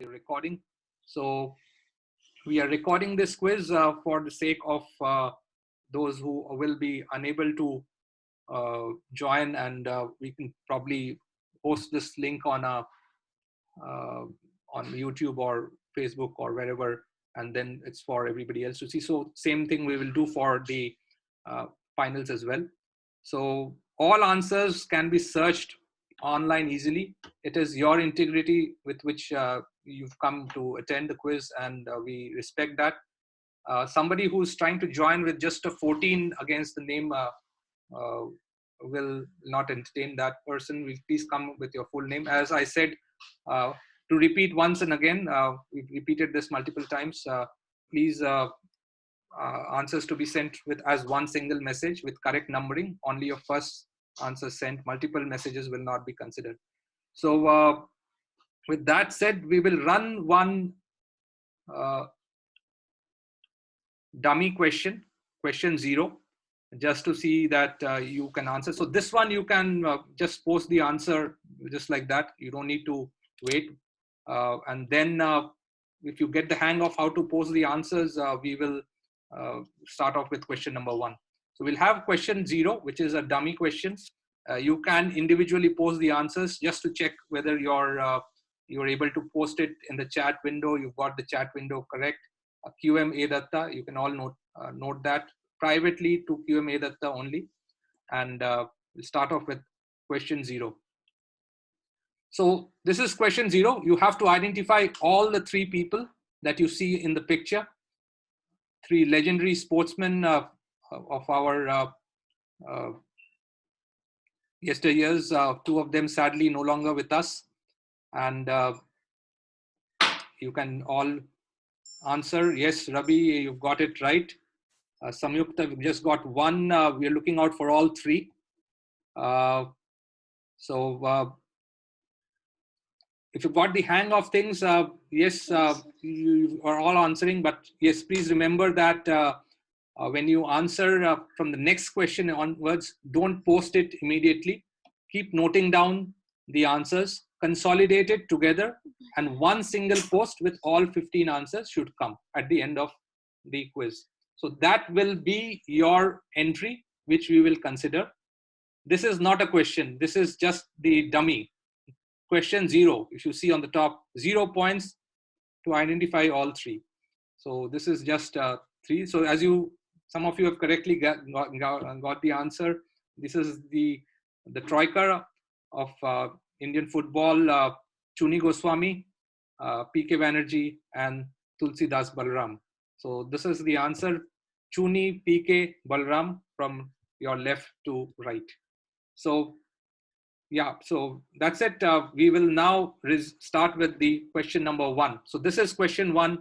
recording. So we are recording this quiz for the sake of those who will be unable to join, and we can probably post this link uh, on YouTube or Facebook or wherever, and then it's for everybody else to see. So same thing we will do for the finals as well. So all answers can be searched online easily. It is your integrity with which you've come to attend the quiz, and we respect that. Somebody who's trying to join with just a 14 against the name uh, will not entertain that person. Please come with your full name. As I said, uh, to repeat once and again, we've repeated this multiple times. Please answers to be sent with as one single message with correct numbering. Only your first answer sent. Multiple messages will not be considered. So with that said, we will run one uh, dummy question, question 0, just to see that you can answer. So this one you can just post the answer just like that. You don't need to wait. And then if you get the hang of how to post the answers, we will start off with question number 1. So we'll have question 0, which is a dummy question. You can individually post the answers just to check whether you're able to post it in the chat window. You've got the chat window correct. QM A Datta, you can all note that privately to QM A Datta only. And we'll start off with question 0. So this is question 0. You have to identify all the 3 people that you see in the picture. 3 legendary sportsmen of our yesteryears. 2 of them sadly no longer with us. And you can all answer. Yes, Rabi, you've got it right. Samyukta, we've just got 1. We're looking out for all 3. So if you've got the hang of things, yes, you are all answering. But yes, please remember that when you answer from the next question onwards, don't post it immediately. Keep noting down the answers, consolidate it together, and one single post with all 15 answers should come at the end of the quiz. So that will be your entry, which we will consider. This is not a question. This is just the dummy. Question 0, if you see on the top, 0 points to identify all 3. So this is just 3. So as some of you have correctly got the answer. This is the troika of Indian football, Chuni Goswami, PK Banerjee, and Tulsi Das Balram. So this is the answer, Chuni, PK, Balram, from your left to right. So yeah, so that's it. We will now start with the question number 1. So this is question 1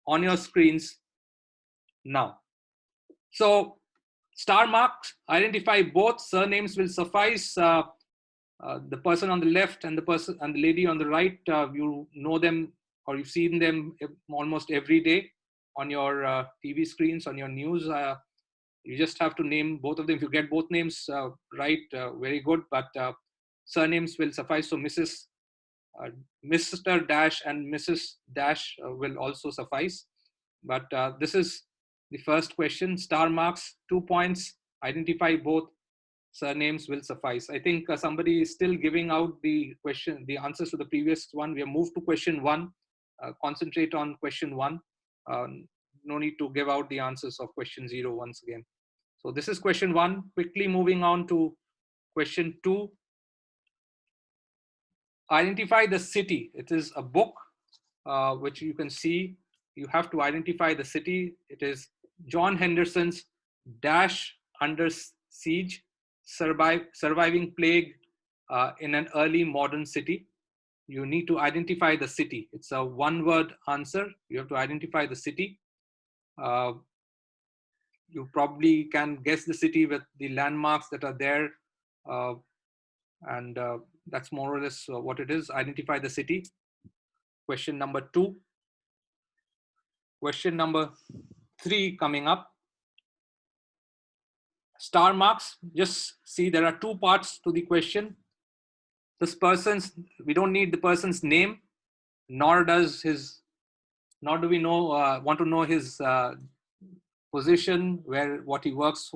on your screens now. So star marks, identify both. Surnames will suffice. The person on the left and the lady on the right, you know them or you've seen them almost every day on your TV screens, on your news. You just have to name both of them. If you get both names right, very good. But surnames will suffice. So Mr. Dash and Mrs. Dash will also suffice. But this is the first question. Star marks, 2 points. Identify both. Surnames will suffice. I think somebody is still giving out the answers to the previous one. We have moved to question 1. Concentrate on question 1. No need to give out the answers of question 0 once again. So this is question 1. Quickly moving on to question 2. Identify the city. It is a book which you can see. You have to identify the city. It is John Henderson's Dash Under Siege, Surviving Plague in an Early Modern City. You need to identify the city. It's a 1-word answer. You have to identify the city. You probably can guess the city with the landmarks that are there. And that's more or less what it is. Identify the city. Question number 2. Question number 3 coming up. Star marks. Just see there are 2 parts to the question. We don't need the person's name. nor do we want to know his position, what he works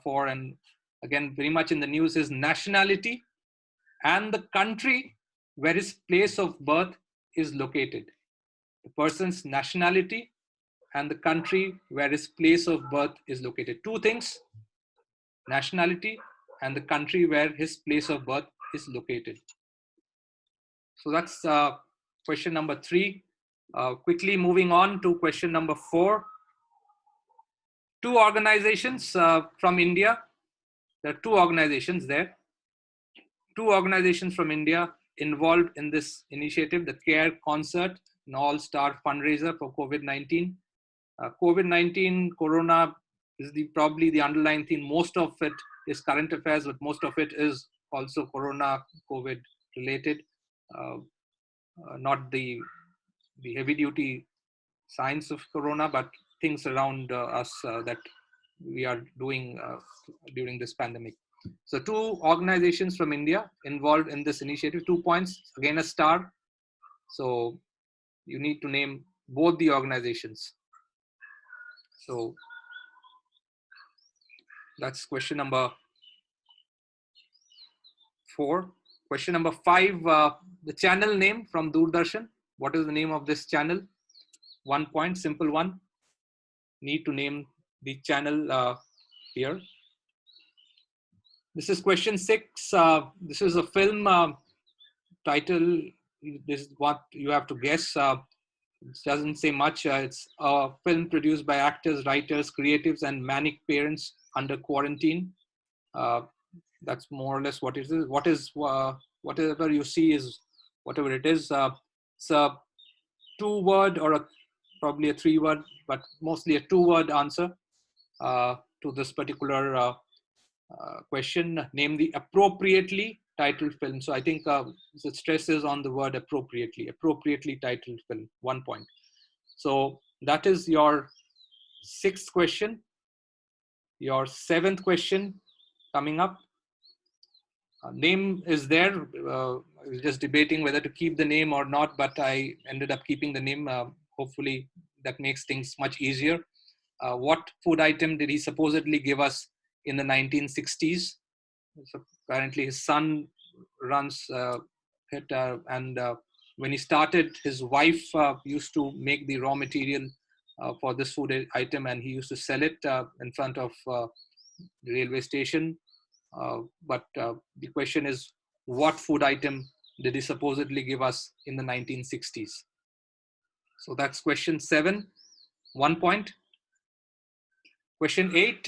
for, and again, very much in the news, his nationality and the country where his place of birth is located. The person's nationality and the country where his place of birth is located. Two things: nationality and the country where his place of birth is located. So that's question number 3. Quickly moving on to question number 4. Two organizations from India. There are two organizations there. Two organizations from India involved in this initiative, the CARE Concert, an all-star fundraiser for COVID-19. COVID-19, Corona is probably the underlying theme. Most of it is current affairs, but most of it is also Corona, COVID related, not the heavy-duty signs of Corona, but things around us that we are doing during this pandemic. So 2 organizations from India involved in this initiative, 2 points, again a star. So you need to name both the organizations. So that's question number 4. Question number 5, the channel name from Doordarshan. What is the name of this channel? 1 point, simple one. Need to name the channel here. This is question 6. This is a film title. This is what you have to guess. It doesn't say much. It's a film produced by actors, writers, creatives, and manic parents under quarantine. That's more or less what it is. Whatever you see is whatever it is. It's a 2-word or probably a 3-word, but mostly a 2-word answer to this particular question. Name the appropriately titled film. So I think the stress is on the word appropriately titled film. 1 point. So that is your 6th question. Your 7th question coming up. Name is there. I was just debating whether to keep the name or not, but I ended up keeping the name. Hopefully that makes things much easier. What food item did he supposedly give us in the 1960s? So apparently his son runs it, and when he started, his wife used to make the raw material for this food item, and he used to sell it in front of the railway station. But the question is, what food item did he supposedly give us in the 1960s? So that's question 7, 1 point. Question 8,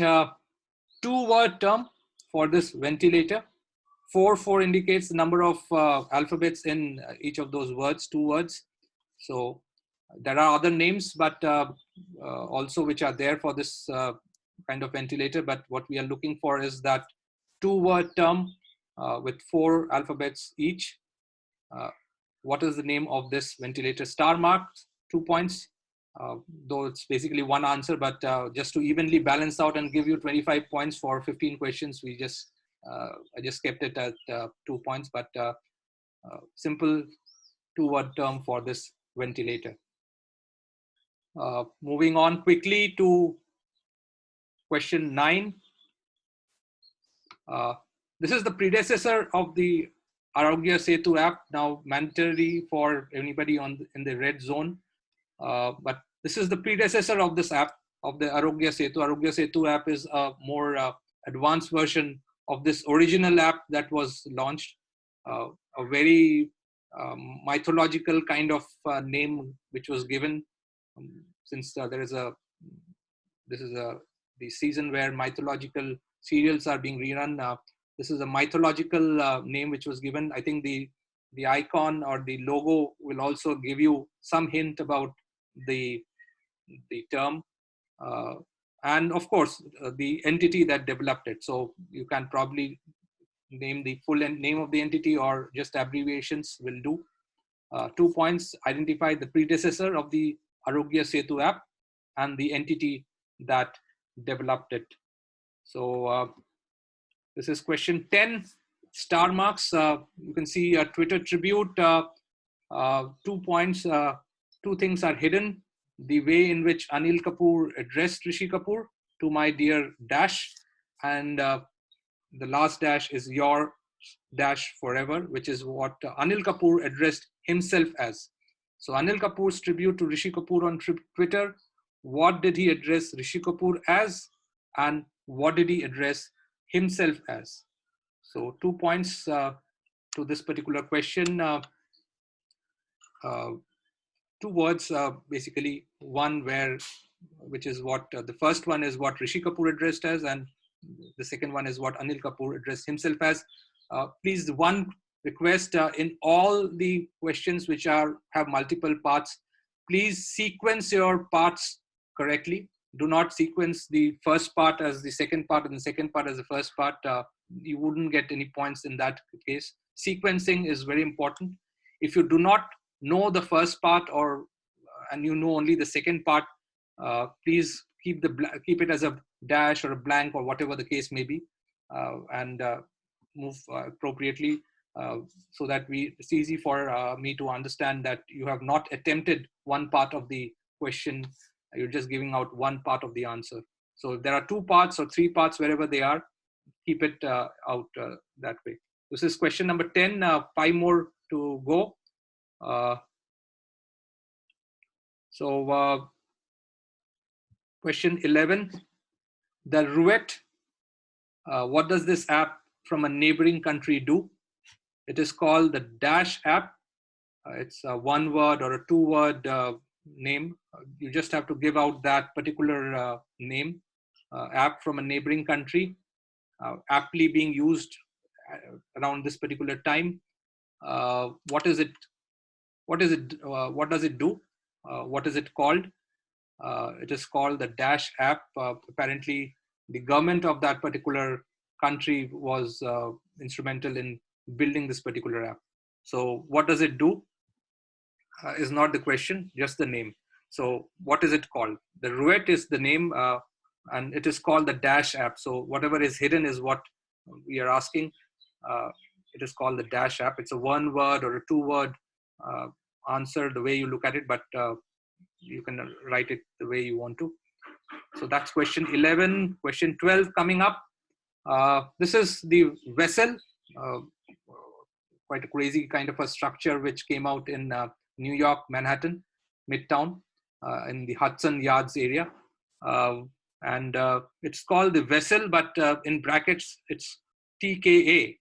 2-word term for this ventilator. 4 indicates the number of alphabets in each of those words, 2 words. So there are other names, but also which are there for this kind of ventilator. But what we are looking for is that 2-word term with 4 alphabets each. What is the name of this ventilator? Star marked, 2 points. Though it's basically one answer, but just to evenly balance out and give you 25 points for 15 questions, I just kept it at 2 points, but simple 2-word term for this ventilator. Moving on quickly to question 9. This is the predecessor of the Arogya Setu app, now mandatory for anybody in the red zone. But this is the predecessor of this app, of the Arogya Setu. Arogya Setu app is a more advanced version of this original app that was launched. A very mythological kind of name which was given, since this is the season where mythological serials are being rerun. This is a mythological name which was given. I think the icon or the logo will also give you some hint about the term, and of course the entity that developed it. So you can probably name the full name of the entity, or just abbreviations will do. 2 points. Identify the predecessor of the Arogya Setu app and the entity that developed it. So this is question 10. Star marks. You can see a Twitter tribute 2 points, 2 things are hidden. The way in which Anil Kapoor addressed Rishi Kapoor, to my dear dash, and the last dash is your dash forever, which is what Anil Kapoor addressed himself as. So Anil Kapoor's tribute to Rishi Kapoor on Twitter, what did he address Rishi Kapoor as, and what did he address himself as? So 2 points to this particular question. Uh, 2 words, basically. One which is what the first one is what Rishi Kapoor addressed as, and the second one is what Anil Kapoor addressed himself as. Please, one request, in all the questions which have multiple parts, please sequence your parts correctly. Do not sequence the first part as the second part and the second part as the first part. You wouldn't get any points in that case. Sequencing is very important. If you do not know the first part, and you know only the second part, please keep it as a dash or a blank or whatever the case may be, and move appropriately, so that it's easy for me to understand that you have not attempted one part of the question. You're just giving out one part of the answer. So if there are 2 parts or 3 parts, wherever they are, keep it out that way. This is question number 10. 5 more to go. So question 11, the roulette. What does this app from a neighboring country do? It is called the Dash app. It's a 1-word or a 2-word name. You just have to give out that particular name. App from a neighboring country, aptly being used around this particular time. What is it? What is it? What does it do? What is it called? It is called the Dash app. Apparently, the government of that particular country was instrumental in building this particular app. So what does it do is not the question, just the name. So what is it called? The roulette is the name, and it is called the Dash app. So whatever is hidden is what we are asking. It is called the Dash app. It's a 1-word or a 2-word answer, the way you look at it, but you can write it the way you want to. So that's question 11. Question 12 coming up. This is the vessel, quite a crazy kind of a structure which came out in New York, Manhattan, Midtown, in the Hudson Yards area. And it's called the vessel, but in brackets, it's TKA.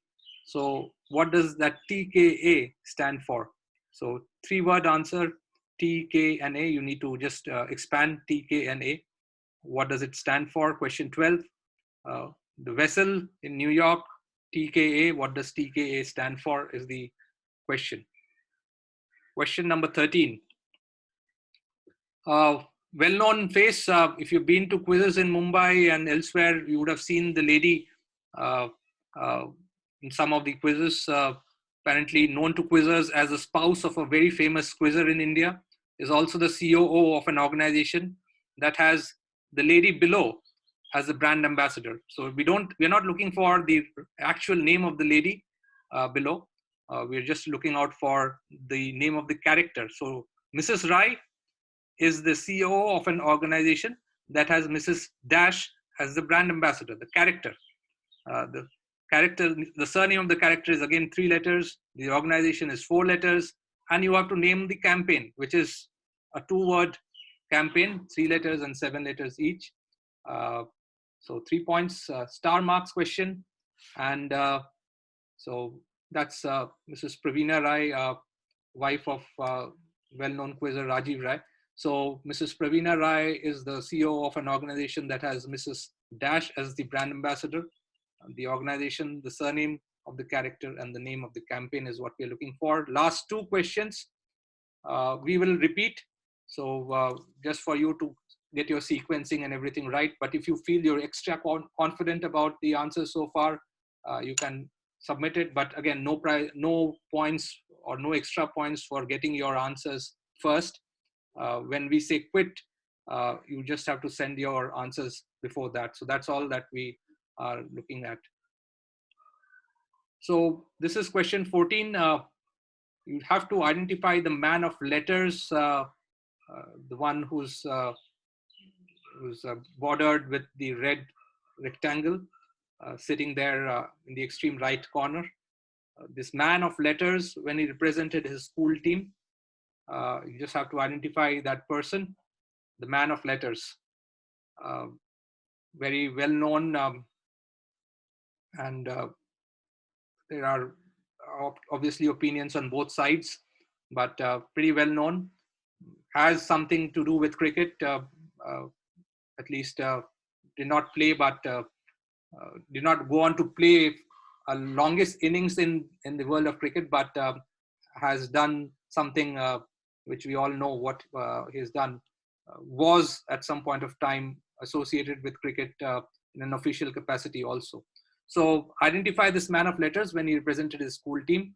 So what does that TKA stand for? So 3-word answer, T, K, and A. You need to just expand T, K, and A. What does it stand for? Question 12. The vessel in New York, TKA. What does TKA stand for is the question. Question number 13. Well-known face. If you've been to quizzes in Mumbai and elsewhere, you would have seen the lady in some of the quizzes, apparently known to quizzers as a spouse of a very famous quizzer in India, is also the COO of an organization that has the lady below as the brand ambassador. So we're not looking for the actual name of the lady below. We're just looking out for the name of the character. So Mrs. Rai is the COO of an organization that has Mrs. Dash as the brand ambassador, the character. The surname of the character is again 3 letters. The organization is 4 letters. And you have to name the campaign, which is a 2-word campaign, 3 letters and 7 letters each. So 3 points, star marks question. And so that's Mrs. Praveena Rai, wife of well-known quizzer Rajiv Rai. So Mrs. Praveena Rai is the CEO of an organization that has Mrs. Dash as the brand ambassador. The organization, the surname of the character, and the name of the campaign is what we're looking for. Last 2 questions we will repeat. So just for you to get your sequencing and everything right. But if you feel you're extra confident about the answers so far, you can submit it. But again, no points or no extra points for getting your answers first. When we say quit, you just have to send your answers before that. So that's all that we are looking at. So this is question 14. you have to identify the man of letters, the one who's bordered with the red rectangle, sitting there in the extreme right corner. This man of letters, when he represented his school team, you just have to identify that person, the man of letters. Very well known, and there are obviously opinions on both sides, but pretty well known. Has something to do with cricket, at least did not play, but did not go on to play a longest innings in the world of cricket, but has done something which we all know what he has done. Was at some point of time associated with cricket in an official capacity also. So identify this man of letters when he represented his school team.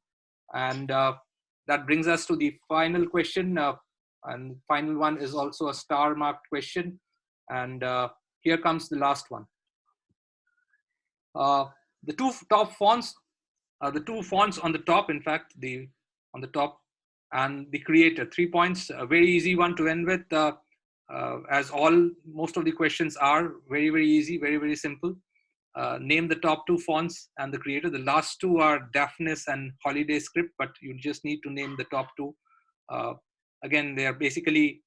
And that brings us to the final question. And final one is also a star marked question. And here comes the last one. The two top fonts, the two fonts on the top, in fact, on the top, and the creator. 3 points, a very easy one to end with, as most of the questions are very, very easy, very, very simple. Name the top two fonts and the creator. The last two are Daphnis and Holiday Script, but you just need to name the top two. Again, they are basically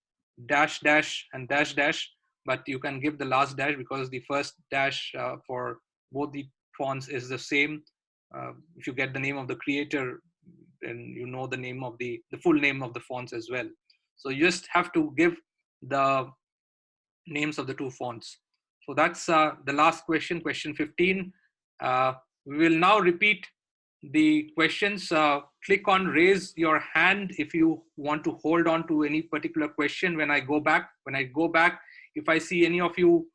dash, dash, and dash, dash, but you can give the last dash because the first dash for both the fonts is the same. If you get the name of the creator, then you know the name of the full name of the fonts as well. So you just have to give the names of the two fonts. So that's the last question, question 15. We will now repeat the questions. Click on raise your hand if you want to hold on to any particular question when I go back. When I go back, if I see any of you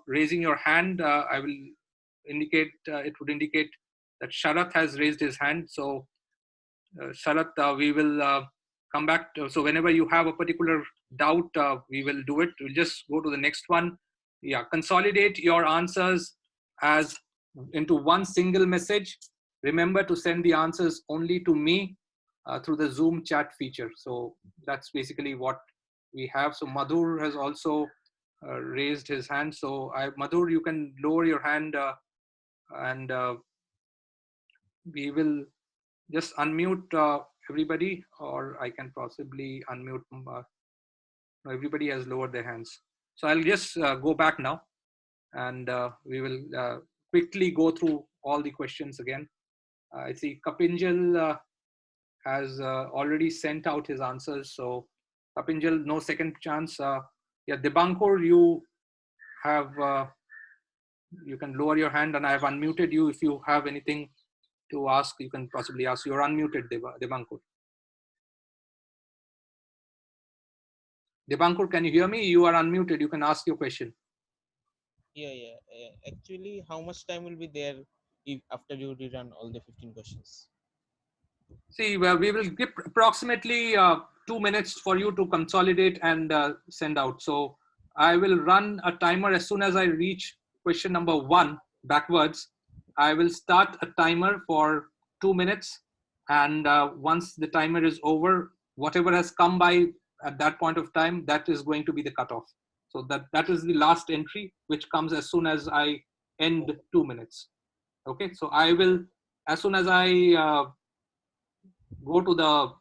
raising your hand, I will indicate, it would indicate that Sharath has raised his hand. So Sharath, we will come back. So whenever you have a particular doubt, we will do it. We'll just go to the next one. Yeah, consolidate your answers as into one single message. Remember to send the answers only to me through the Zoom chat feature. So that's basically what we have. So Madhur has also raised his hand. So Madhur, you can lower your hand and we will just unmute everybody, or I can possibly unmute. Everybody has lowered their hands. So I'll just go back now and we will quickly go through all the questions again. I see Kapinjal has already sent out his answers. So Kapinjal, no second chance. Yeah, Dibankar, you have, you can lower your hand and I have unmuted you. If you have anything to ask, you can possibly ask. You're unmuted, Dibankar. Dibankar, can you hear me? You are unmuted. You can ask your question. Yeah. Actually, how much time will be there if after you rerun all the 15 questions? See, well, we will give approximately 2 minutes for you to consolidate and send out. So I will run a timer as soon as I reach question number 1 backwards. I will start a timer for 2 minutes. And once the timer is over, whatever has come by at that point of time, that is going to be the cutoff. So that is the last entry, which comes as soon as I end 2 minutes. Okay, so I will, as soon as I go to the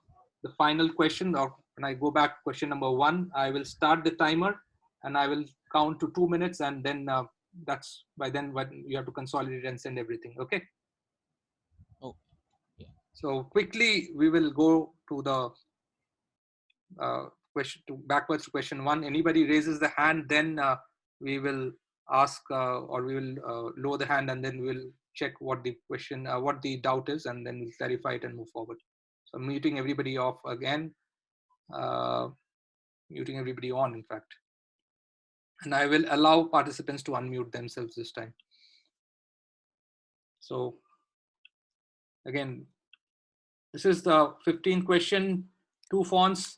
final question, or when I go back question number 1, I will start the timer and I will count to 2 minutes, and then that's by then when you have to consolidate and send everything. Okay. Oh, yeah. So quickly we will go to the question backwards to question 1. Anybody raises the hand, then we will ask or we will lower the hand, and then we'll check what the question, what the doubt is, and then we'll clarify it and move forward. So I'm muting everybody off again, muting everybody on, in fact. And I will allow participants to unmute themselves this time. So again, this is the 15th question, 2 fonts,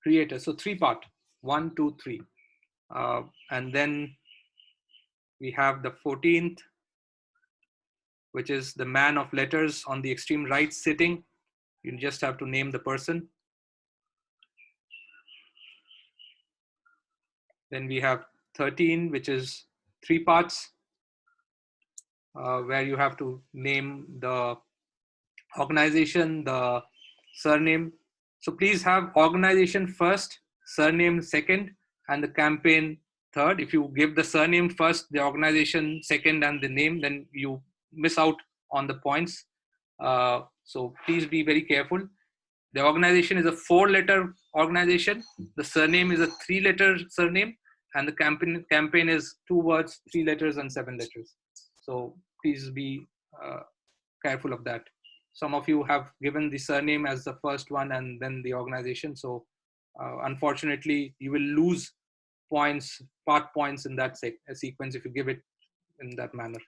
creator. So 3-part, 1, 2, 3. And then we have the 14th, which is the man of letters on the extreme right sitting. You just have to name the person. Then we have 13, which is 3 parts, where you have to name the organization, the surname. So please have organization first, surname second, and the campaign third. If you give the surname first, the organization second, and the name, then you miss out on the points. So please be very careful. The organization is a 4-letter organization. The surname is a 3-letter surname, and the campaign is 2 words, 3 letters, and 7 letters. So please be careful of that. Some of you have given the surname as the first one and then the organization. So unfortunately, you will lose points, part points in that sequence if you give it in that manner.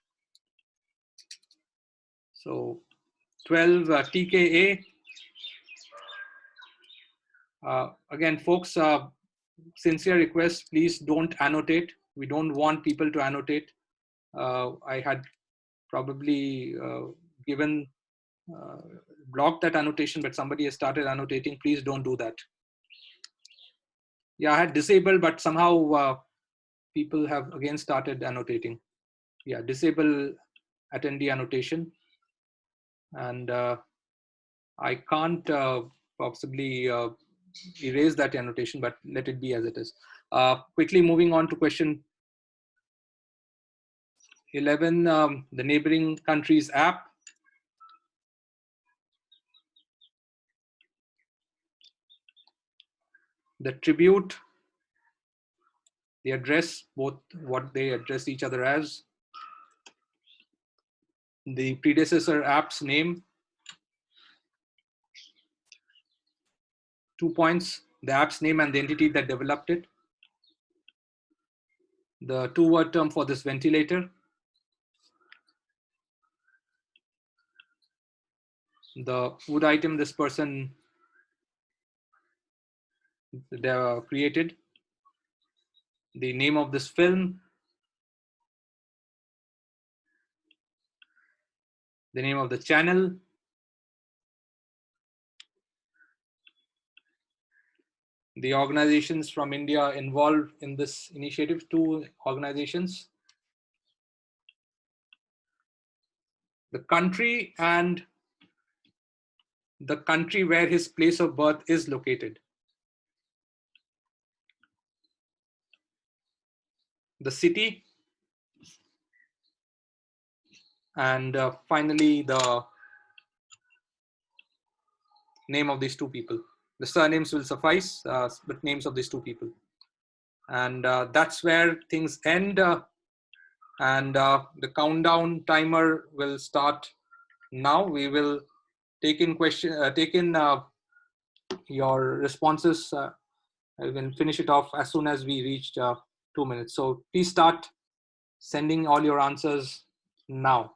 So 12 TKA. Again, folks, sincere request, please don't annotate. We don't want people to annotate. I had probably given blocked that annotation, but somebody has started annotating. Please don't do that. Yeah, I had disabled, but somehow people have again started annotating. Yeah, disable attendee annotation. And I can't possibly erase that annotation, but let it be as it is. Quickly moving on to question 11, the neighboring countries app. The tribute, the address, both what they address each other as. The predecessor app's name. 2 points, the app's name and the entity that developed it. The 2-word term for this ventilator. The food item this person created. The name of this film. The name of the channel. The organizations from India involved in this initiative, 2 organizations. The country and the country where his place of birth is located. The city. And finally, the name of these 2 people. The surnames will suffice, but names of these 2 people. And that's where things end. And the countdown timer will start now. We will take in your responses. I will finish it off as soon as we reach 2 minutes. So please start sending all your answers now.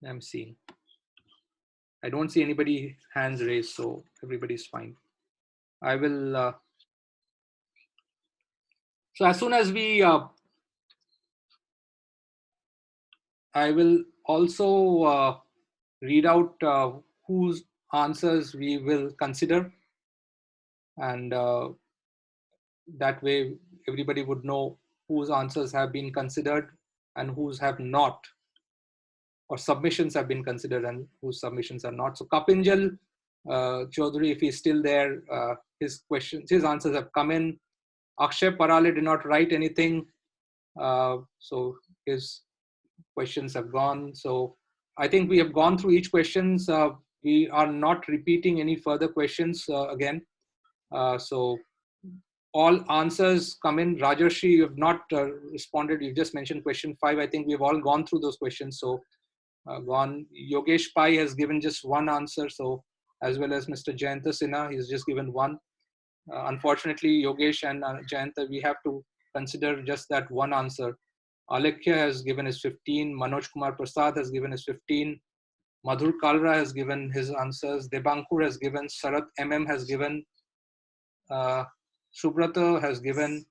I'm seeing. I don't see anybody hands raised, so everybody's fine. I will. So as soon as we, I will also read out whose answers we will consider, and that way everybody would know whose answers have been considered and whose have not, or submissions have been considered and whose submissions are not. So Kapinjal Chaudhary, if he's still there, his answers have come in. Akshay Parale did not write anything, so his questions have gone. So I think we have gone through each questions. We are not repeating any further questions again. So all answers come in. Rajarshi, you have not responded. You just mentioned question 5. I think we've all gone through those questions. So gone. Yogesh Pai has given just 1 answer. So as well as Mr. Jayanta Sinha, he's just given 1. Unfortunately, Yogesh and Jayanta, we have to consider just that 1 answer. Alekhya has given his 15. Manoj Kumar Prasad has given his 15. Madhur Kalra has given his answers. Debankur has given. Sarat MM has given. Subrata has given.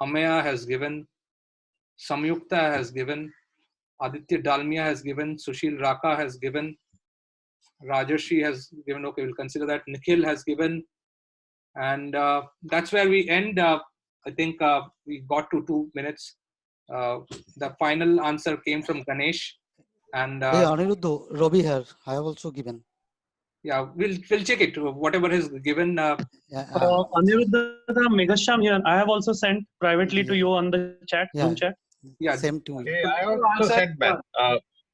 Amaya has given. Samyukta has given. Aditya Dalmia has given. Sushil Raka has given. Rajarshi has given. Okay, we'll consider that. Nikhil has given. And that's where we end. I think we got to 2 minutes. The final answer came from Ganesh. And Hey, Aniruddha, Robbie here. I have also given. yeah, we'll check it. Whatever is given. Yeah, Aniruddha Megasham here. I have also sent privately to you on the chat, Zoom yeah, chat. Yeah, same to me. Hey, I also sent, man.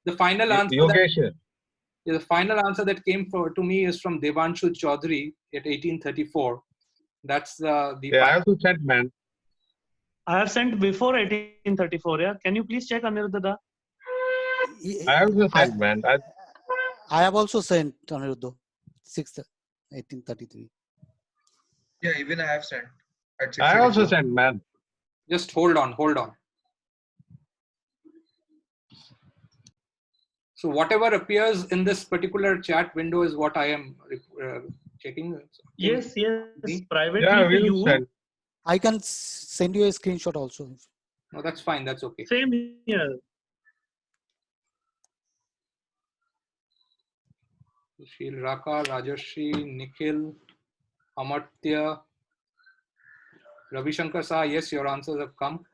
The final answer. Yogesh here. The final answer that came to me is from Devanshu Chaudhary at 1834. That's the Yeah, I also sent, man. I have sent before 1834. Yeah, can you please check Aniruddha da? I also sent, man. I have also sent Aniruddha 6th, 1833. Yeah, even I have sent at I also 6:34. sent, man. Just hold on. So whatever appears in this particular chat window is what I am checking. Yes, privately Yeah, to we'll you. send. I can send you a screenshot also. No, that's fine. That's okay. Same here. Sushil Raka, Rajarshi, Nikhil, Amartya, Ravi Shankar Saha. Yes, your answers have come.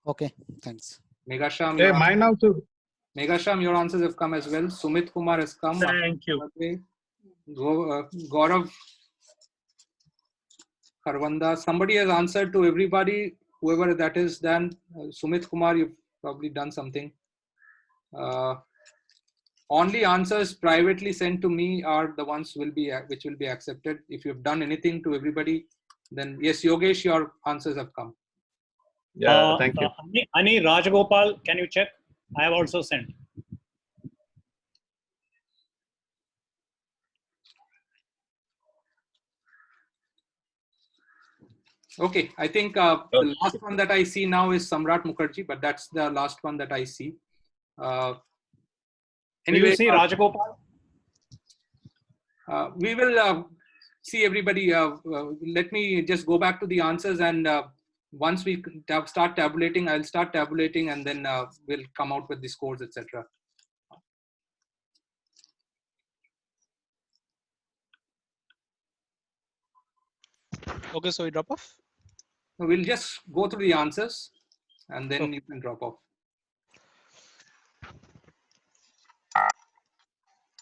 Okay, thanks. Megasham, Hey, mine also. Megasham, your answers have come as well. Sumit Kumar has come. Thank you. Gaurav Karwanda. Somebody has answered to everybody. Whoever that is, then Sumit Kumar, you've probably done something. Only answers privately sent to me are the ones which will be accepted. If you've done anything to everybody, then yes, Yogesh, your answers have come. Yeah, thank you. Ani Rajagopal, can you check? I have also sent. Okay, I think the last one that I see now is Samrat Mukherjee, but that's the last one that I see. Anyway, do you see Rajagopal? We will see everybody. Let me just go back to the answers, and once we start tabulating, I'll start tabulating, and then we'll come out with the scores, etc. Okay, so we drop off. So we'll just go through the answers, and then you can drop off.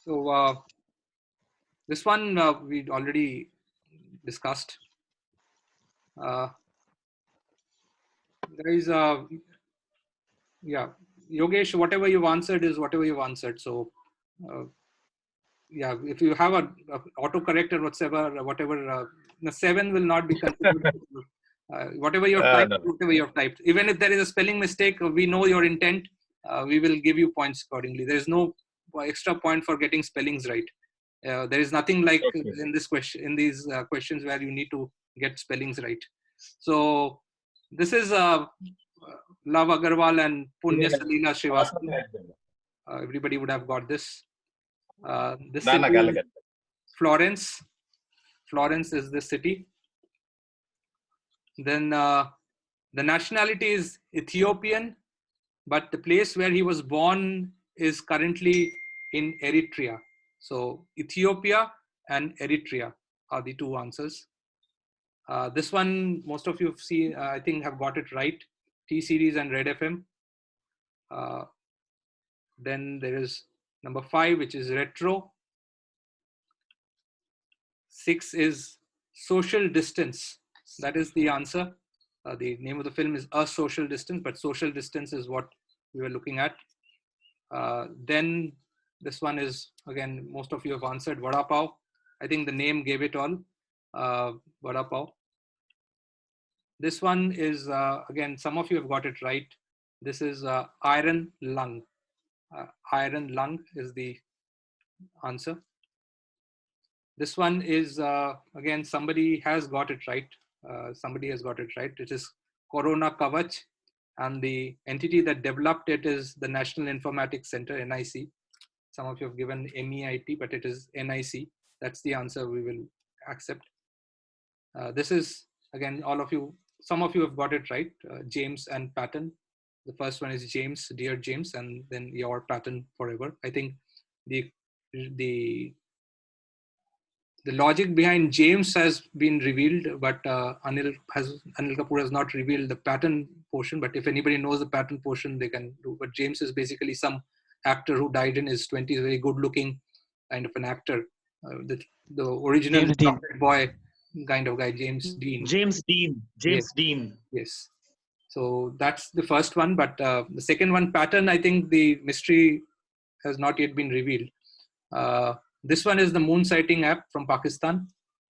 So this one we already discussed. There is yeah, Yogesh, whatever you've answered is whatever you've answered. So yeah, if you have a autocorrect or whatever, the 7 will not be considered. Whatever you have typed, No. whatever you have typed. Even if there is a spelling mistake, we know your intent. We will give you points accordingly. There is no extra point for getting spellings right. There is nothing like in this question, in these questions where you need to get spellings right. So this is Love Agarwal and Punya Salila Srivastava. Everybody would have got this. This city is Florence. Florence is the city. Then the nationality is Ethiopian, but the place where he was born is currently in Eritrea. So Ethiopia and Eritrea are the two answers. This one, most of you see, I think, have got it right. T-Series and Red FM. Then there is number 5, which is retro. 6 is social distance. That is the answer. The name of the film is A Social Distance, but social distance is what we were looking at. Then this one is, again, most of you have answered, Vada Pav. I think the name gave it all. Vada Pav. This one is, again, some of you have got it right. This is iron lung. Iron lung is the answer. This one is, again, somebody has got it right. Somebody has got it right. It is Corona Kavach, and the entity that developed it is the National Informatics Center, NIC. Some of you have given MEIT, but it is NIC. That's the answer we will accept. This is, again, all of you, some of you have got it right, James and Patton. The first one is James, dear James, and then your Patton forever. I think the logic behind James has been revealed, but Anil Kapoor has not revealed the Patton portion. But if anybody knows the Patton portion, they can do. But James is basically some actor who died in his 20s, very good-looking kind of an actor. The original James Dean. chocolate boy kind of guy, James Dean. James Dean. James Yes. Dean. Yes. So that's the first one. But the second one, Patton, I think the mystery has not yet been revealed. This one is the moon sighting app from Pakistan.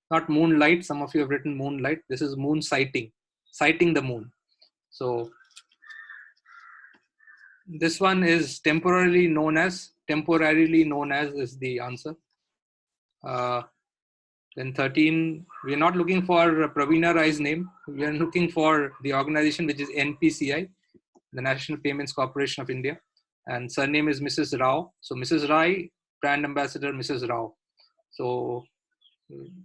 Not moonlight. Some of you have written moonlight. This is moon sighting, sighting the moon. So this one is temporarily known as is the answer. Then 13, we are not looking for Praveena Rai's name. We are looking for the organization, which is NPCI, the National Payments Corporation of India. And surname is Mrs. Rao. So Mrs. Rai, brand ambassador, Mrs. Rao. So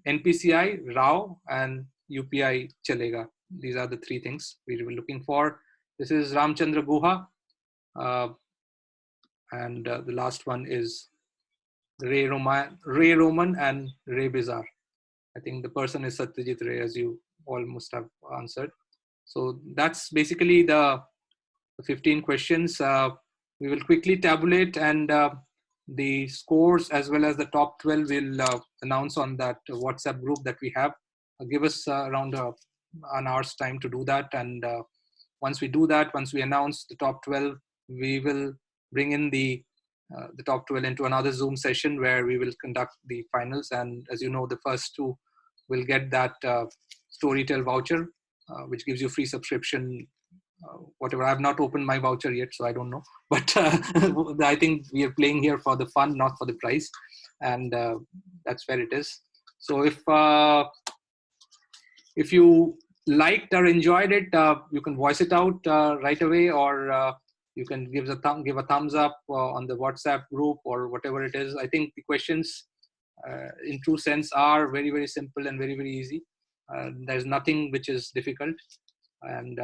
NPCI, Rao, and UPI Chalega. These are the three things we were looking for. This is Ramchandra Guha. And the last one is Ray Roman and Ray Bizarre. I think the person is Satyajit Ray, as you all must have answered. So that's basically the 15 questions. We will quickly tabulate, and the scores as well as the top 12 we'll announce on that WhatsApp group that we have. Give us around an hour's time to do that. And once we do that, once we announce the top 12, we will bring in the top 12 into another Zoom session where we will conduct the finals. And as you know, the first two will get that Storytel voucher, which gives you free subscription, whatever. I have not opened my voucher yet, so I don't know. But I think we are playing here for the fun, not for the prize. And that's where it is. So if you liked or enjoyed it, you can voice it out right away, or you can give a thumbs up on the WhatsApp group or whatever it is. I think the questions, in true sense, are very, very simple and very, very easy. There's nothing which is difficult. And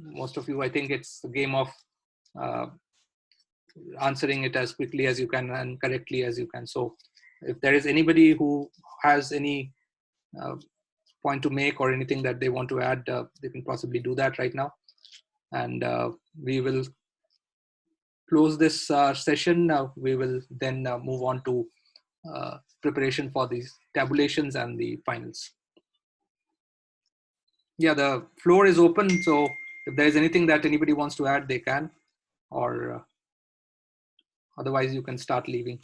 most of you, I think it's a game of answering it as quickly as you can and correctly as you can. So if there is anybody who has any point to make or anything that they want to add, they can possibly do that right now. And we will close this session. We will then move on to preparation for these tabulations and the finals. Yeah, the floor is open. So if there is anything that anybody wants to add, they can, or otherwise you can start leaving.